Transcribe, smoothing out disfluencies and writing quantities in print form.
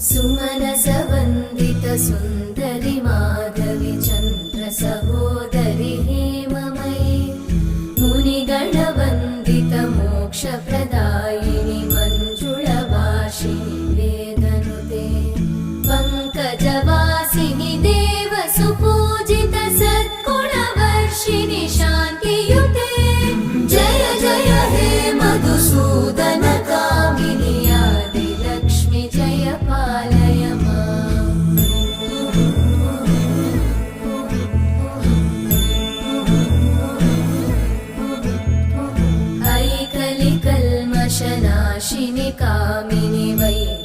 सुमनसवन्दित सुन्दरि माधवि चन्द्र सहोदरि हेममयि मुनिगणवन्दित मोक्षप्रदायिनि मञ्जुळभाषिणि वेदनुते पङ्कजवासिनि देवसुपूजित सद्गुणवर्षिणि शान्तियुते जय जय हे मधुसूदन कामिनि आदिलक्ष्मि जय पालय माम्। ऐकलिकल्मषनाशिनि कामिनि वै